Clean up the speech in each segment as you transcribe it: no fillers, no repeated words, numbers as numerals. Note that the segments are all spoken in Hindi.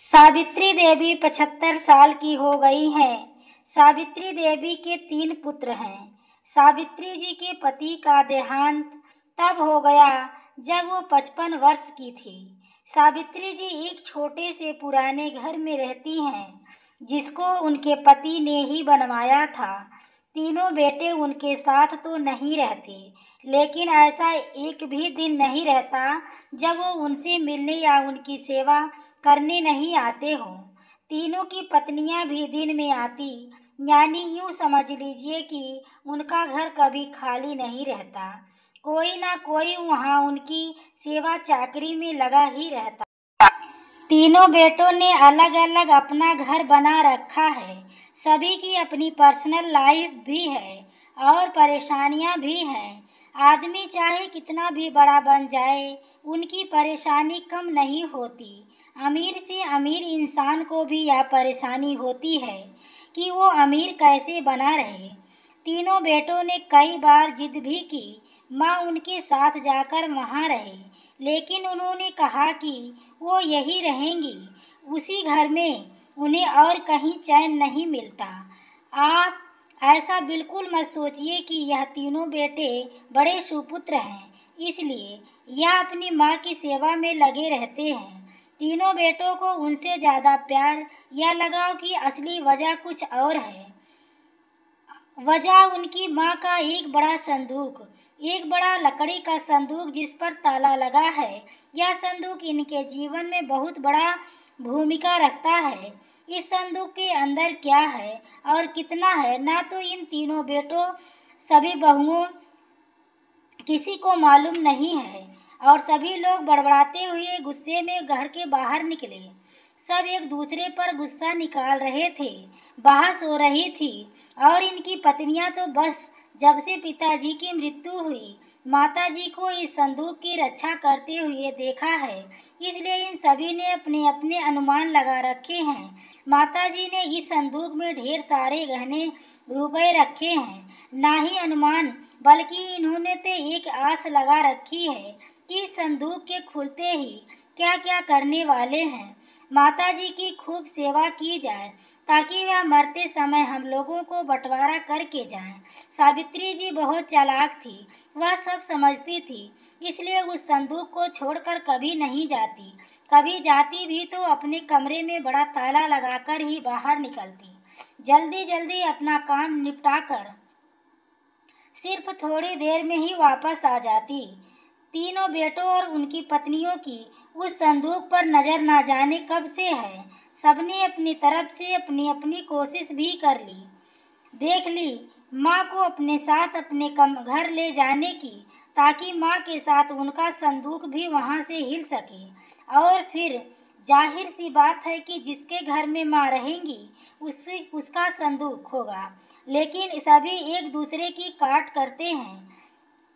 सावित्री देवी 75 साल की हो गई हैं। सावित्री देवी के 3 पुत्र हैं। सावित्री जी के पति का देहांत तब हो गया जब वो 55 वर्ष की थी। सावित्री जी एक छोटे से पुराने घर में रहती हैं, जिसको उनके पति ने ही बनवाया था। तीनों बेटे उनके साथ तो नहीं रहते, लेकिन ऐसा एक भी दिन नहीं रहता जब वो उनसे मिलने या उनकी सेवा करने नहीं आते हों। तीनों की पत्नियां भी दिन में आती, यानी यूं समझ लीजिए कि उनका घर कभी खाली नहीं रहता। कोई ना कोई वहाँ उनकी सेवा चाकरी में लगा ही रहता। तीनों बेटों ने अलग अलग अपना घर बना रखा है। सभी की अपनी पर्सनल लाइफ भी है और परेशानियां भी हैं। आदमी चाहे कितना भी बड़ा बन जाए, उनकी परेशानी कम नहीं होती। अमीर से अमीर इंसान को भी यह परेशानी होती है कि वो अमीर कैसे बना रहे। तीनों बेटों ने कई बार जिद भी की, माँ उनके साथ जाकर वहाँ रहे, लेकिन उन्होंने कहा कि वो यही रहेंगी, उसी घर में, उन्हें और कहीं चैन नहीं मिलता। आप ऐसा बिल्कुल मत सोचिए कि यह तीनों बेटे बड़े सुपुत्र हैं, इसलिए यह अपनी माँ की सेवा में लगे रहते हैं। तीनों बेटों को उनसे ज़्यादा प्यार या लगाव की असली वजह कुछ और है। वजह उनकी माँ का एक बड़ा संदूक, एक बड़ा लकड़ी का संदूक जिस पर ताला लगा है। यह संदूक इनके जीवन में बहुत बड़ा भूमिका रखता है। इस संदूक के अंदर क्या है और कितना है, ना तो इन तीनों बेटों, सभी बहुओं, किसी को मालूम नहीं है। और सभी लोग बड़बड़ाते हुए गुस्से में घर के बाहर निकले। सब एक दूसरे पर गुस्सा निकाल रहे थे, बहस हो रही थी। और इनकी पत्नियां तो बस जब से पिताजी की मृत्यु हुई, माताजी को इस संदूक की रक्षा करते हुए देखा है, इसलिए इन सभी ने अपने अपने अनुमान लगा रखे हैं। माताजी ने इस संदूक में ढेर सारे गहने रुपए रखे हैं। ना ही अनुमान, बल्कि इन्होंने तो एक आस लगा रखी है कि इस संदूक के खुलते ही क्या क्या करने वाले हैं। माताजी की खूब सेवा की जाए ताकि वह मरते समय हम लोगों को बंटवारा करके जाएं। सावित्री जी बहुत चालाक थी, वह सब समझती थी, इसलिए उस संदूक को छोड़कर कभी नहीं जाती। कभी जाती भी तो अपने कमरे में बड़ा ताला लगाकर ही बाहर निकलती, जल्दी जल्दी अपना काम निपटाकर सिर्फ थोड़ी देर में ही वापस आ जाती। तीनों बेटों और उनकी पत्नियों की उस संदूक पर नजर ना जाने कब से है। सबने अपनी तरफ से अपनी अपनी कोशिश भी कर ली, देख ली माँ को अपने साथ अपने घर ले जाने की, ताकि माँ के साथ उनका संदूक भी वहाँ से हिल सके। और फिर जाहिर सी बात है कि जिसके घर में माँ रहेंगी उसका संदूक होगा। लेकिन सभी एक दूसरे की काट करते हैं।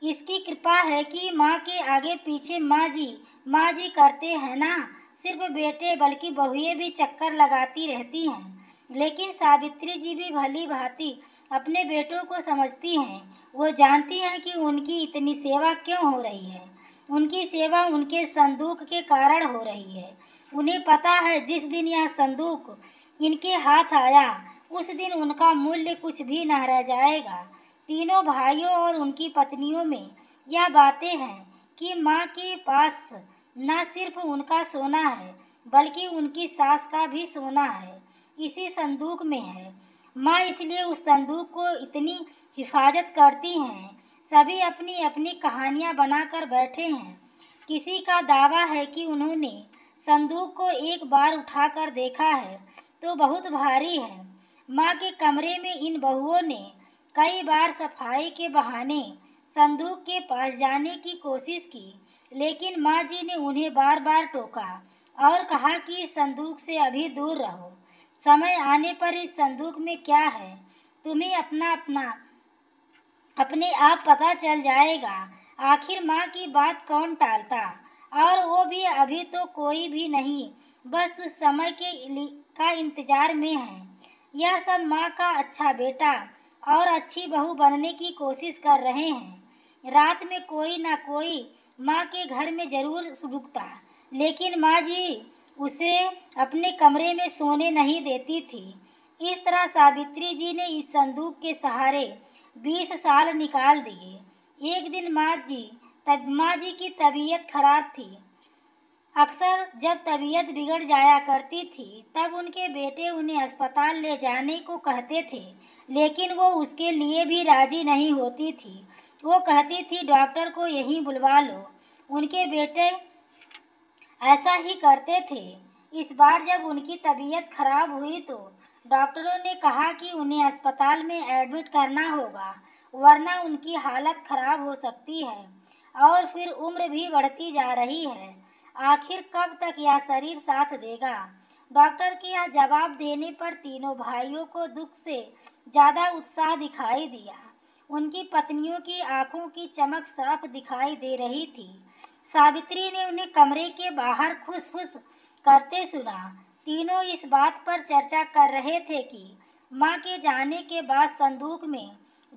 इसकी कृपा है कि माँ के आगे पीछे माँ जी करते हैं ना। सिर्फ बेटे बल्कि बहुएं भी चक्कर लगाती रहती हैं। लेकिन सावित्री जी भी भली भांति अपने बेटों को समझती हैं। वो जानती हैं कि उनकी इतनी सेवा क्यों हो रही है। उनकी सेवा उनके संदूक के कारण हो रही है। उन्हें पता है जिस दिन यह संदूक इनके हाथ आया, उस दिन उनका मूल्य कुछ भी न रह जाएगा। तीनों भाइयों और उनकी पत्नियों में यह बातें हैं कि माँ के पास न सिर्फ उनका सोना है, बल्कि उनकी सास का भी सोना है, इसी संदूक में है। माँ इसलिए उस संदूक को इतनी हिफाजत करती हैं। सभी अपनी अपनी कहानियाँ बनाकर बैठे हैं। किसी का दावा है कि उन्होंने संदूक को एक बार उठाकर देखा है तो बहुत भारी है। माँ के कमरे में इन बहुओं ने कई बार सफाई के बहाने संदूक के पास जाने की कोशिश की, लेकिन माँ जी ने उन्हें बार बार टोका और कहा कि इस संदूक से अभी दूर रहो। समय आने पर इस संदूक में क्या है, तुम्हें अपने आप पता चल जाएगा। आखिर माँ की बात कौन टालता, और वो भी अभी तो कोई भी नहीं, बस उस समय का इंतजार में है। यह सब माँ का अच्छा बेटा और अच्छी बहू बनने की कोशिश कर रहे हैं। रात में कोई ना कोई माँ के घर में जरूर रुकता, लेकिन माँ जी उसे अपने कमरे में सोने नहीं देती थी। इस तरह सावित्री जी ने इस संदूक के सहारे 20 साल निकाल दिए। एक दिन माँ जी की तबीयत खराब थी। अक्सर जब तबीयत बिगड़ जाया करती थी तब उनके बेटे उन्हें अस्पताल ले जाने को कहते थे, लेकिन वो उसके लिए भी राजी नहीं होती थी। वो कहती थी डॉक्टर को यहीं बुलवा लो। उनके बेटे ऐसा ही करते थे। इस बार जब उनकी तबीयत खराब हुई तो डॉक्टरों ने कहा कि उन्हें अस्पताल में एडमिट करना होगा, वरना उनकी हालत खराब हो सकती है और फिर उम्र भी बढ़ती जा रही है। आखिर कब तक यह शरीर साथ देगा? डॉक्टर के यह जवाब देने पर तीनों भाइयों को दुख से ज़्यादा उत्साह दिखाई दिया। उनकी पत्नियों की आंखों की चमक साफ दिखाई दे रही थी। सावित्री ने उन्हें कमरे के बाहर खुश-खुश करते सुना। तीनों इस बात पर चर्चा कर रहे थे कि माँ के जाने के बाद संदूक में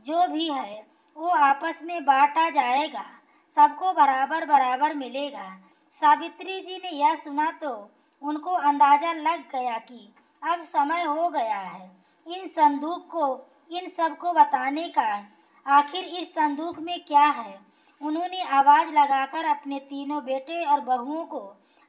जो भी है वो आपस में बांटा जाएगा, सबको बराबर बराबर मिलेगा। सावित्री जी ने यह सुना तो उनको अंदाजा लग गया कि अब समय हो गया है इन सबको बताने का। आखिर इस संदूक में क्या है? उन्होंने आवाज लगाकर अपने तीनों बेटे और बहुओं को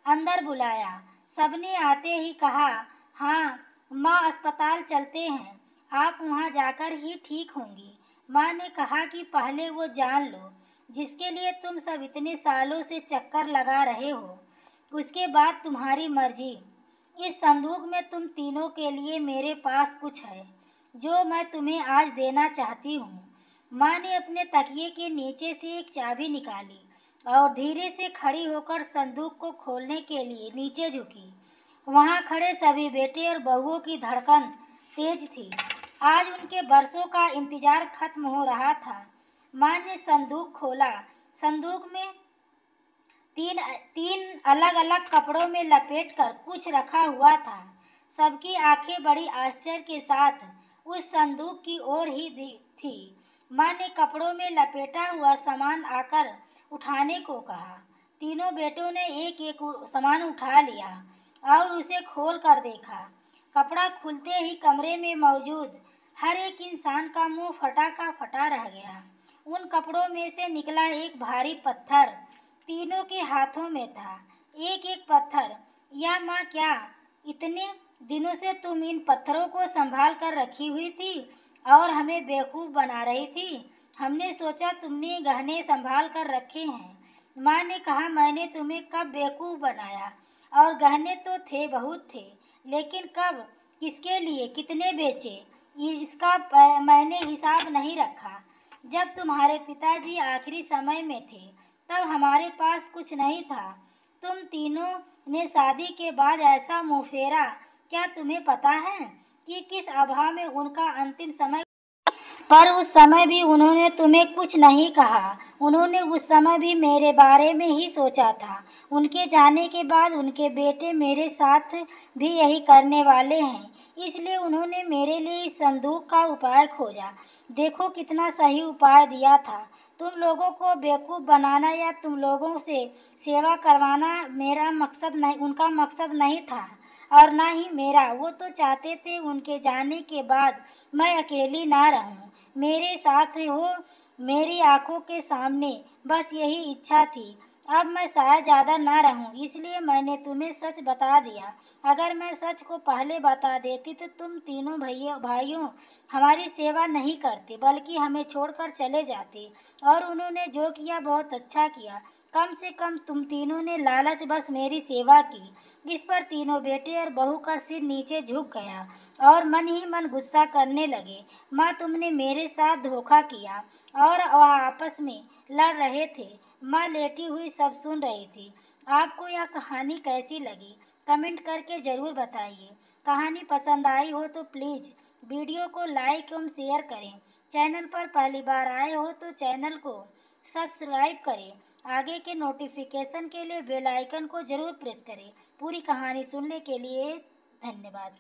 अंदर बुलाया। सबने आते ही कहा, हाँ माँ, अस्पताल चलते हैं, आप वहाँ जाकर ही ठीक होंगी। माँ ने कहा कि पहले वो जान लो जिसके लिए तुम सब इतने सालों से चक्कर लगा रहे हो, उसके बाद तुम्हारी मर्जी। इस संदूक में तुम तीनों के लिए मेरे पास कुछ है जो मैं तुम्हें आज देना चाहती हूँ। माँ ने अपने तकिए के नीचे से एक चाबी निकाली और धीरे से खड़ी होकर संदूक को खोलने के लिए नीचे झुकी। वहाँ खड़े सभी बेटे और बहुओं की धड़कन तेज थी। आज उनके बरसों का इंतजार खत्म हो रहा था। माँ ने संदूक खोला। संदूक में तीन तीन अलग अलग कपड़ों में लपेटकर कुछ रखा हुआ था। सबकी आंखें बड़ी आश्चर्य के साथ उस संदूक की ओर ही थी। माँ ने कपड़ों में लपेटा हुआ सामान आकर उठाने को कहा। तीनों बेटों ने एक एक सामान उठा लिया और उसे खोल कर देखा। कपड़ा खुलते ही कमरे में मौजूद हर एक इंसान का मुंह फटा का फटा रह गया। उन कपड़ों में से निकला एक भारी पत्थर तीनों के हाथों में था। एक एक पत्थर। या माँ, क्या इतने दिनों से तुम इन पत्थरों को संभाल कर रखी हुई थी और हमें बेवकूफ़ बना रही थी? हमने सोचा तुमने गहने संभाल कर रखे हैं। माँ ने कहा, मैंने तुम्हें कब बेवकूफ़ बनाया? और गहने तो थे, बहुत थे, लेकिन कब, किसके लिए, कितने बेचे, इसका मैंने हिसाब नहीं रखा। जब तुम्हारे पिताजी आखिरी समय में थे तब हमारे पास कुछ नहीं था। तुम तीनों ने शादी के बाद ऐसा मुँह फेरा। क्या तुम्हें पता है कि किस अभाव में उनका अंतिम समय? पर उस समय भी उन्होंने तुम्हें कुछ नहीं कहा। उन्होंने उस समय भी मेरे बारे में ही सोचा था। उनके जाने के बाद उनके बेटे मेरे साथ भी यही करने वाले हैं, इसलिए उन्होंने मेरे लिए इस संदूक का उपाय खोजा। देखो कितना सही उपाय दिया था। तुम लोगों को बेवकूफ़ बनाना या तुम लोगों से सेवा करवाना मेरा मकसद नहीं, उनका मकसद नहीं था और ना ही मेरा। वो तो चाहते थे उनके जाने के बाद मैं अकेली ना रहूं, मेरे साथ हो, मेरी आंखों के सामने। बस यही इच्छा थी। अब मैं शायद ज़्यादा ना रहूं, इसलिए मैंने तुम्हें सच बता दिया। अगर मैं सच को पहले बता देती तो तुम तीनों भाइयों हमारी सेवा नहीं करते, बल्कि हमें छोड़कर चले जाते। और उन्होंने जो किया बहुत अच्छा किया। कम से कम तुम तीनों ने लालच बस मेरी सेवा की। इस पर तीनों बेटे और बहू का सिर नीचे झुक गया और मन ही मन गुस्सा करने लगे। माँ, तुमने मेरे साथ धोखा किया। और वह आपस में लड़ रहे थे। माँ लेटी हुई सब सुन रही थी। आपको यह कहानी कैसी लगी? कमेंट करके ज़रूर बताइए। कहानी पसंद आई हो तो प्लीज़ वीडियो को लाइक एवं शेयर करें। चैनल पर पहली बार आए हो तो चैनल को सब्सक्राइब करें। आगे के नोटिफिकेशन के लिए बेल आइकन को ज़रूर प्रेस करें। पूरी कहानी सुनने के लिए धन्यवाद।